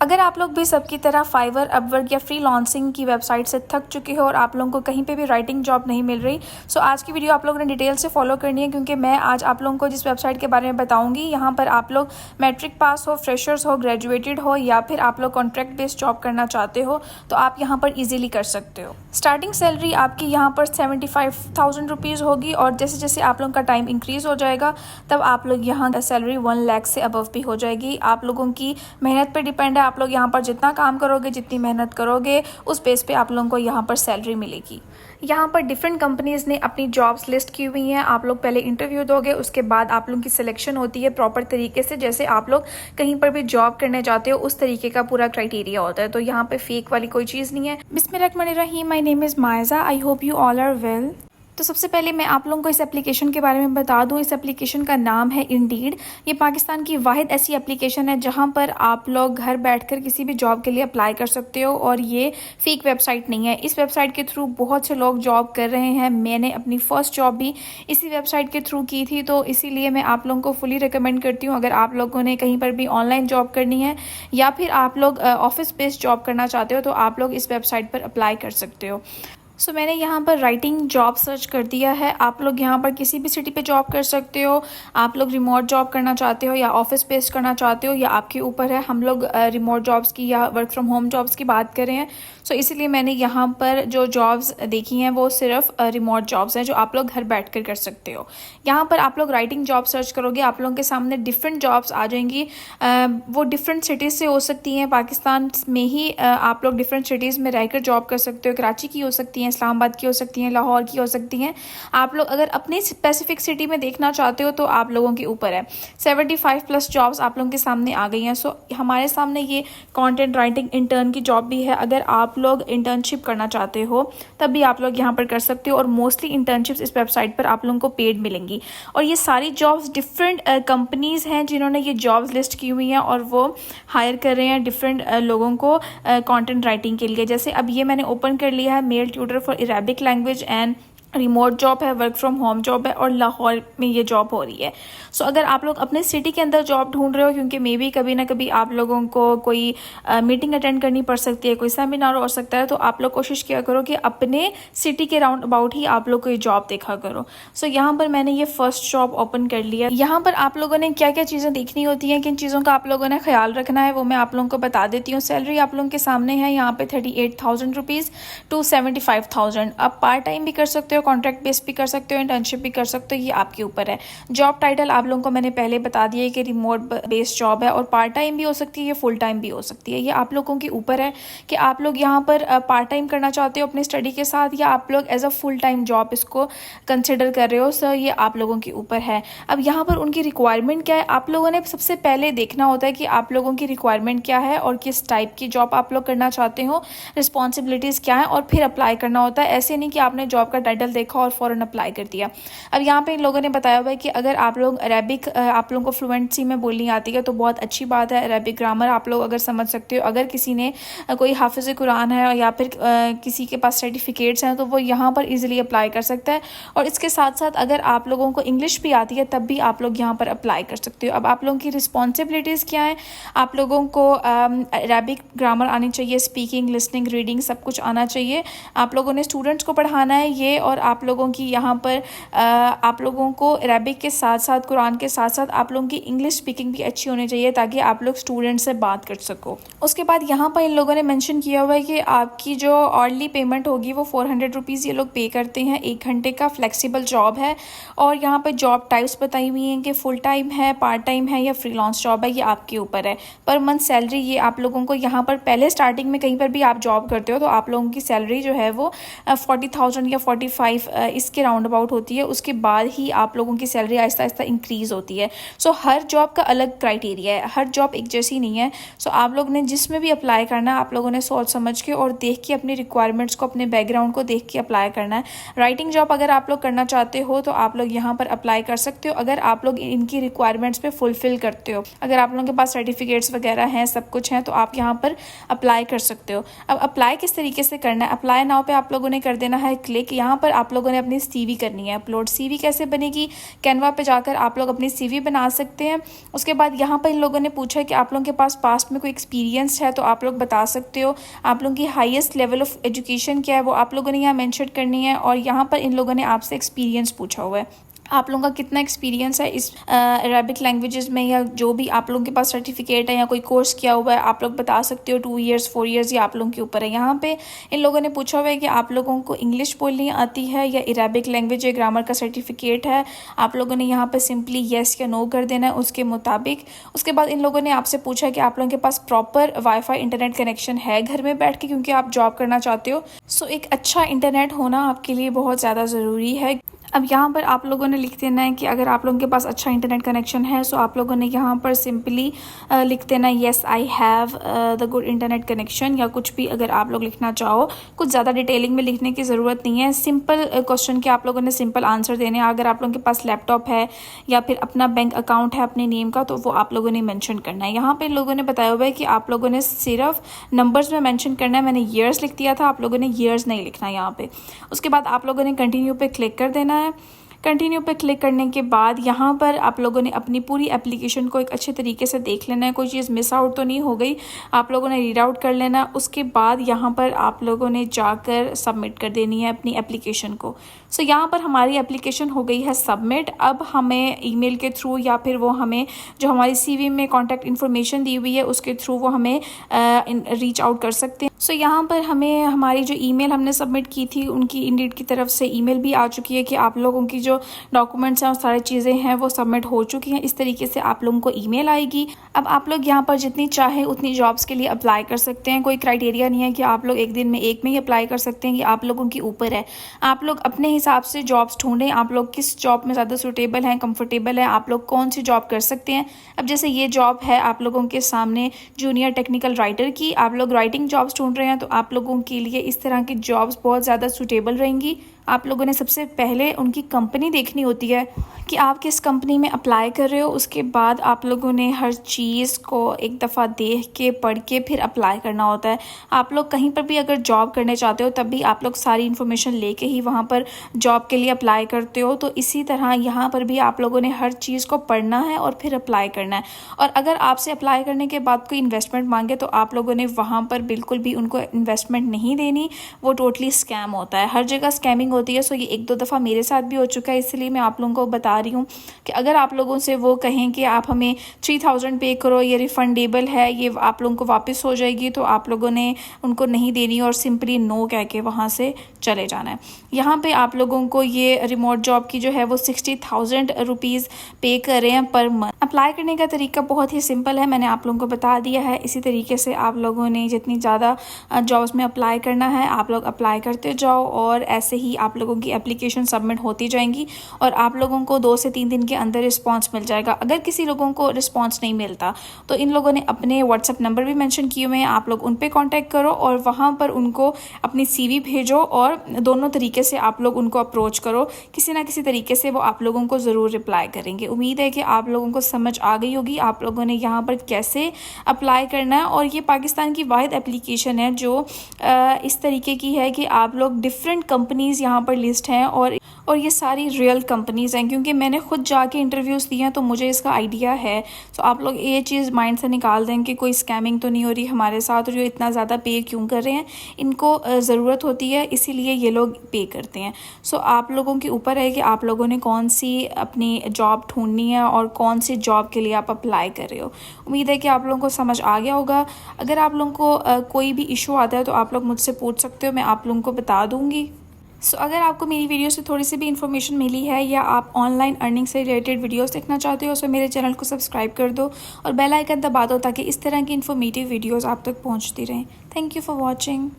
अगर आप लोग भी सबकी तरह फाइवर, अपवर्क या फ्रीलांसिंग की वेबसाइट से थक चुके हो और आप लोगों को कहीं पे भी राइटिंग जॉब नहीं मिल रही, सो आज की वीडियो आप लोगों ने डिटेल से फॉलो करनी है, क्योंकि मैं आज आप लोगों को जिस वेबसाइट के बारे में बताऊंगी, यहाँ पर आप लोग मैट्रिक पास हो, फ्रेशर्स हो, ग्रेजुएटेड हो या फिर आप लोग कॉन्ट्रैक्ट बेस्ड जॉब करना चाहते हो तो आप यहाँ पर ईजिली कर सकते हो। स्टार्टिंग सैलरी आपकी यहाँ पर 75,000 रुपीज़ होगी और जैसे जैसे आप लोगों का टाइम इंक्रीज़ हो जाएगा तब आप लोग यहाँ सैलरी 1 लाख से अबव भी हो जाएगी। आप लोगों की मेहनत पे डिपेंड है, आप लोग यहाँ पर जितना काम करोगे, जितनी मेहनत करोगे, उस बेस पे आप लोगों को यहाँ पर सैलरी मिलेगी। यहाँ पर डिफरेंट कंपनीज़ ने अपनी जॉब्स लिस्ट की हुई हैं। आप लोग पहले इंटरव्यू दोगे, उसके बाद आप लोगों की सिलेक्शन होती है प्रॉपर तरीके से, जैसे आप लोग कहीं पर भी जॉब करने जाते हो उस तरीके का पूरा क्राइटेरिया होता है। तो यहाँ पे फेक वाली कोई चीज़ नहीं है। बिस्मिल्लाहिर्रहमानिर्रहीम, my name is Mayza, I hope you all are well. तो सबसे पहले मैं आप लोगों को इस एप्लीकेशन के बारे में बता दूं। इस एप्लीकेशन का नाम है इंडीड। ये पाकिस्तान की वाहिद ऐसी एप्लीकेशन है जहां पर आप लोग घर बैठकर किसी भी जॉब के लिए अप्लाई कर सकते हो और ये फेक वेबसाइट नहीं है। इस वेबसाइट के थ्रू बहुत से लोग जॉब कर रहे हैं। मैंने अपनी फर्स्ट जॉब भी इसी वेबसाइट के थ्रू की थी, तो इसीलिए मैं आप लोगों को फुली रिकमेंड करती हूँ। अगर आप लोगों ने कहीं पर भी ऑनलाइन जॉब करनी है या फिर आप लोग ऑफिस बेस्ड जॉब करना चाहते हो तो आप लोग इस वेबसाइट पर अप्लाई कर सकते हो। सो मैंने यहाँ पर राइटिंग जॉब सर्च कर दिया है। आप लोग यहाँ पर किसी भी सिटी पे जॉब कर सकते हो। आप लोग रिमोट जॉब करना चाहते हो या ऑफिस बेस्ड करना चाहते हो या आपके ऊपर है। हम लोग रिमोट जॉब्स की या वर्क फ्रॉम होम जॉब्स की बात कर रहे हैं। सो इसीलिए मैंने यहाँ पर जो जॉब्स देखी हैं वो सिर्फ रिमोट जॉब्स हैं जो आप लोग घर बैठ कर सकते हो। यहाँ पर आप लोग राइटिंग जॉब सर्च करोगे, आप लोगों के सामने डिफरेंट जॉब्स आ जाएंगी। वो डिफरेंट सिटीज़ से हो सकती हैं। पाकिस्तान में ही आप लोग डिफरेंट सिटीज़ में रहकर जॉब कर सकते हो। कराची की हो सकती हैं, इस्लामाबाद की हो सकती हैं, लाहौर की हो सकती हैं। आप लोग अगर अपनी स्पेसिफिक सिटी में देखना चाहते हो तो आप लोगों के ऊपर है। 75+ जॉब्स आप लोगों के सामने आ गई हैं। सो हमारे सामने ये कंटेंट राइटिंग इंटर्न की जॉब भी है। अगर आप लोग इंटर्नशिप करना चाहते हो तब भी आप लोग यहाँ पर कर सकते हो और मोस्टली इंटर्नशिप्स इस वेबसाइट पर आप लोगों को पेड मिलेंगी। और ये सारी जॉब्स डिफरेंट कंपनीज़ हैं जिन्होंने ये जॉब्स लिस्ट की हुई हैं और वो हायर कर रहे हैं डिफरेंट लोगों को कंटेंट राइटिंग के लिए। जैसे अब ये मैंने ओपन कर लिया है, male tutor for Arabic language and remote job है, वर्क फ्रॉम होम जॉब है और लाहौर में ये जॉब हो रही है। सो अगर आप लोग अपने सिटी के अंदर जॉब ढूंढ रहे हो, क्योंकि मे बी कभी ना कभी आप लोगों को कोई मीटिंग अटेंड करनी पड़ सकती है, कोई सेमिनार हो सकता है, तो आप लोग कोशिश किया करो कि अपने सिटी के राउंड अबाउट ही आप लोग कोई जॉब देखा करो। सो यहाँ पर मैंने ये फर्स्ट जॉब ओपन कर लिया। यहाँ पर आप लोगों ने क्या क्या चीज़ें देखनी होती हैं, किन चीज़ों का आप लोगों ने ख्याल रखना है, वो मैं आप लोगों को बता देती हूँ। सैलरी आप लोगों के सामने है यहाँ पे 38,000 रुपीज़ टू 75,000। आप पार्ट टाइम भी कर सकते हो, कॉन्ट्रैक्ट बेस भी कर सकते हो, इंटर्नशिप भी कर सकते हो, ये आपके ऊपर है। जॉब टाइटल आप लोगों को मैंने पहले बता दिया है कि रिमोट बेस्ड जॉब है और पार्ट टाइम भी हो सकती है, ये फुल टाइम भी हो सकती है। ये आप लोगों के ऊपर है कि आप लोग यहाँ पर पार्ट टाइम करना चाहते हो अपने स्टडी के साथ या आप लोग as a full time job इसको कंसिडर कर रहे हो। सो ये आप लोगों के ऊपर है। अब यहाँ पर उनकी रिक्वायरमेंट क्या है, आप लोगों ने सबसे पहले देखना होता है कि आप लोगों की रिक्वायरमेंट क्या है और किस टाइप की जॉब आप लोग करना चाहते हो, रिस्पॉन्सिबिलिटीज़ क्या है, और फिर अप्लाई करना होता है। ऐसे नहीं कि आपने जॉब का टाइटल देखा और फ़ौरन अप्लाई कर दिया। अब यहाँ पे इन लोगों ने बताया हुआ है कि अगर आप लोग अरेबिक आप लोगों को फ्लुएंसी में बोलनी आती है तो बहुत अच्छी बात है। अरेबिक ग्रामर आप लोग अगर समझ सकते हो, अगर किसी ने कोई हाफिज़ कुरान है या फिर किसी के पास सर्टिफिकेट्स हैं तो वो यहाँ पर इजीली अप्लाई कर सकता है। और इसके साथ साथ अगर आप लोगों को इंग्लिश भी आती है तब भी आप लोग यहाँ पर अप्लाई कर सकते हो। अब आप लोगों की रिस्पॉन्सिबिलिटीज़ क्या है, आप लोगों को अरेबिक ग्रामर आनी चाहिए, स्पीकिंग, लिसनिंग, रीडिंग सब कुछ आना चाहिए। आप लोगों ने स्टूडेंट्स को पढ़ाना है ये, और आप लोगों की यहाँ पर आप लोगों को अरेबिक के साथ साथ, कुरान के साथ साथ आप लोगों की इंग्लिश स्पीकिंग भी अच्छी होनी चाहिए ताकि आप लोग स्टूडेंट से बात कर सको। उसके बाद यहाँ पर इन लोगों ने मेंशन किया हुआ है कि आपकी जो अर्ली पेमेंट होगी वो 400 रुपीज़ ये लोग पे करते हैं 1 घंटे का। फ्लेक्सिबल जॉब है और यहाँ पर जॉब टाइप्स बताई हुई हैं कि फुल टाइम है, पार्ट टाइम है या फ्रीलांस जॉब है, ये आपके ऊपर है। पर मंथ सैलरी ये आप लोगों को यहाँ पर पहले स्टार्टिंग में कहीं पर भी आप जॉब करते हो तो आप लोगों की सैलरी जो है वो 40,000 या 45 इसके राउंड अबाउट होती है। उसके बाद ही आप लोगों की सैलरी आहिस्ता आहिस्ता इंक्रीज़ होती है। सो हर जॉब का अलग क्राइटेरिया है, हर जॉब एक जैसी नहीं है। सो आप लोग ने जिसमें भी अप्लाई करना है आप लोगों ने सोच समझ के और देख के अपनी रिक्वायरमेंट्स को, अपने बैकग्राउंड को देख के अप्लाई करना है। राइटिंग जॉब अगर आप लोग करना चाहते हो तो आप लोग यहाँ पर अप्लाई कर सकते हो अगर आप लोग इनकी रिक्वायरमेंट्स पे फुलफिल करते हो। अगर आप लोगों के पास सर्टिफिकेट्स वगैरह हैं, सब कुछ हैं, तो आप यहाँ पर अप्लाई कर सकते हो। अब अप्लाई किस तरीके से करना है, अप्लाई नाउ पे आप लोगों ने कर देना है क्लिक। यहाँ पर आप लोगों ने अपनी CV करनी है अपलोड। CV कैसे बनेगी, कैनवा पे जाकर आप लोग अपनी CV बना सकते हैं। उसके बाद यहाँ पर इन लोगों ने पूछा है कि आप लोगों के पास पास्ट में कोई एक्सपीरियंस है तो आप लोग बता सकते हो। आप लोगों की हाईएस्ट लेवल ऑफ एजुकेशन क्या है वो आप लोगों ने यहाँ मेंशन करनी है। और यहाँ पर इन लोगों ने आपसे एक्सपीरियंस पूछा हुआ है, आप लोगों का कितना एक्सपीरियंस है इस अरेबिक लैंग्वेजेस में, या जो भी आप लोगों के पास सर्टिफिकेट है या कोई कोर्स किया हुआ है आप लोग बता सकते हो। 2 ईयर्स 4 ईयर्स ये आप लोगों के ऊपर है। यहाँ पे इन लोगों ने पूछा हुआ है कि आप लोगों को इंग्लिश बोलनी आती है या अरेबिक लैंग्वेज या ग्रामर का सर्टिफिकेट है। आप लोगों ने यहाँ पर सिंपली येस या नो कर देना है उसके मुताबिक। उसके बाद इन लोगों ने आपसे पूछा है कि आप लोगों के पास प्रॉपर वाईफाई इंटरनेट कनेक्शन है घर में बैठ के, क्योंकि आप जॉब करना चाहते हो। सो एक अच्छा इंटरनेट होना आपके लिए बहुत ज़्यादा ज़रूरी है। अब यहाँ पर आप लोगों ने लिख देना है कि अगर आप लोगों के पास अच्छा इंटरनेट कनेक्शन है सो आप लोगों ने यहाँ पर सिंपली लिख देना है yes I have the good internet connection, या कुछ भी अगर आप लोग लिखना चाहो। कुछ ज़्यादा डिटेलिंग में लिखने की ज़रूरत नहीं है। सिंपल क्वेश्चन के आप लोगों ने सिंपल आंसर देने हैं। अगर आप लोगों के पास लैपटॉप है या फिर अपना बैंक अकाउंट है अपने नेम का तो वो आप लोगों ने मैंशन करना है। यहाँ पर लोगों ने बताया हुआ है कि आप लोगों ने सिर्फ नंबर्स में मैंशन करना है। मैंने ईयर्स लिख दिया था, आप लोगों ने ईयर्स नहीं लिखना यहाँ पे। उसके बाद आप लोगों ने कंटिन्यू पे क्लिक कर देना है। कंटिन्यू पे क्लिक करने के बाद यहाँ पर आप लोगों ने अपनी पूरी एप्लीकेशन को एक अच्छे तरीके से देख लेना है, कोई चीज़ मिस आउट तो नहीं हो गई। आप लोगों ने रीड आउट कर लेना। उसके बाद यहाँ पर आप लोगों ने जाकर सबमिट कर देनी है अपनी एप्लीकेशन को। सो यहाँ पर हमारी एप्लीकेशन हो गई है सबमिट। अब हमें ईमेल के थ्रू या फिर वो हमें जो हमारी CV में कॉन्टैक्ट इन्फॉर्मेशन दी हुई है उसके थ्रू वो हमें रीच आउट कर सकते हैं। सो यहाँ पर हमें हमारी जो ईमेल हमने सबमिट की थी उनकी इंडीड की तरफ से ईमेल भी आ चुकी है कि आप लोगों की जो डॉक्यूमेंट्स हैं और सारी चीज़ें हैं वो सबमिट हो चुकी हैं। इस तरीके से आप लोगों को ईमेल आएगी। अब आप लोग यहाँ पर जितनी चाहे उतनी जॉब्स के लिए अप्लाई कर सकते हैं। कोई क्राइटेरिया नहीं है कि आप लोग एक दिन में एक में ही अप्लाई कर सकते हैं, ये आप लोगों के ऊपर है। आप लोग अपने हिसाब से जॉब्स ढूंढें, आप लोग किस जॉब में ज़्यादा सूटेबल हैं, कंफर्टेबल है, आप लोग कौन सी जॉब कर सकते हैं। अब जैसे ये जॉब है आप लोगों के सामने जूनियर टेक्निकल राइटर की, आप लोग राइटिंग जॉब्स ढूंढ रहे हैं तो आप लोगों के लिए इस तरह की जॉब्स बहुत ज़्यादा सूटेबल रहेंगी। आप लोगों ने सबसे पहले उनकी कंपनी देखनी होती है कि आप किस कंपनी में अप्लाई कर रहे हो। उसके बाद आप लोगों ने हर चीज़ को एक दफ़ा देख के पढ़ के फिर अप्लाई करना होता है। आप लोग कहीं पर भी अगर जॉब करने चाहते हो तब भी आप लोग सारी इन्फॉर्मेशन लेके ही वहाँ पर जॉब के लिए अप्लाई करते हो। तो इसी तरह यहाँ पर भी आप लोगों ने हर चीज़ को पढ़ना है और फिर अप्लाई करना है। और अगर आपसे अप्लाई करने के बाद कोई इन्वेस्टमेंट मांगे तो आप लोगों ने वहाँ पर बिल्कुल भी उनको इन्वेस्टमेंट नहीं देनी, वो टोटली स्कैम होता है। हर जगह स्कैमिंग होती है। सो ये 1-2 दफ़ा मेरे साथ भी हो चुका है, इसलिए मैं आप लोगों को बता रही हूँ कि अगर आप लोगों से वो कहें कि आप हमें 3000 पे करो, ये रिफंडेबल है, ये आप लोगों को वापस हो जाएगी, तो आप लोगों ने उनको नहीं देनी और सिंपली नो कह के वहाँ से चले जाना है। यहाँ पे आप लोगों को ये रिमोट जॉब की जो है वो 60,000 रुपीज़ पे कर रहे हैं पर मंथ। अप्लाई करने का तरीका बहुत ही सिंपल है, मैंने आप लोगों को बता दिया है। इसी तरीके से आप लोगों ने जितनी ज़्यादा जॉब्स में अप्लाई करना है आप लोग अप्लाई करते जाओ और ऐसे ही आप लोगों की एप्लीकेशन सबमिट होती जाएंगी और आप लोगों को 2 से 3 दिन के अंदर रिस्पांस मिल जाएगा। अगर किसी लोगों को रिस्पांस नहीं मिलता तो इन लोगों ने अपने व्हाट्सएप नंबर भी मेंशन किए हुए हैं, आप लोग उन पे कांटेक्ट करो और वहाँ पर उनको अपनी CV भेजो और दोनों तरीके से आप लोग उनको अप्रोच करो। किसी ना किसी तरीके से वो आप लोगों को ज़रूर रिप्लाई करेंगे। उम्मीद है कि आप लोगों को समझ आ गई होगी आप लोगों ने यहाँ पर कैसे अप्लाई करना है। और ये पाकिस्तान की वाहिद एप्लीकेशन है जो इस तरीके की है कि आप लोग डिफरेंट कंपनीज़ यहाँ पर लिस्ट हैं और ये सारी रियल कंपनीज़ हैं, क्योंकि मैंने खुद जाके इंटरव्यूज़ दिए हैं तो मुझे इसका आइडिया है। तो आप लोग ये चीज़ माइंड से निकाल दें कि कोई स्कैमिंग तो नहीं हो रही हमारे साथ और जो इतना ज़्यादा पे क्यों कर रहे हैं, इनको ज़रूरत होती है इसीलिए ये लोग पे करते हैं। सो आप लोगों के ऊपर है कि आप लोगों ने कौन सी अपनी जॉब ढूंढनी है और कौन सी जॉब के लिए आप अप्लाई कर रहे हो। उम्मीद है कि आप लोगों को समझ आ गया होगा। अगर आप लोगों को कोई भी इशू आता है तो आप लोग मुझसे पूछ सकते हो, मैं आप लोगों को बता दूँगी। सो अगर आपको मेरी वीडियो से थोड़ी सी भी इन्फॉर्मेशन मिली है या आप ऑनलाइन अर्निंग से रिलेटेड वीडियोस देखना चाहते हो तो मेरे चैनल को सब्सक्राइब कर दो और बेल आइकन दबा दो ताकि इस तरह की इन्फॉर्मेटिव वीडियोस आप तक पहुंचती रहें। Thank you for watching.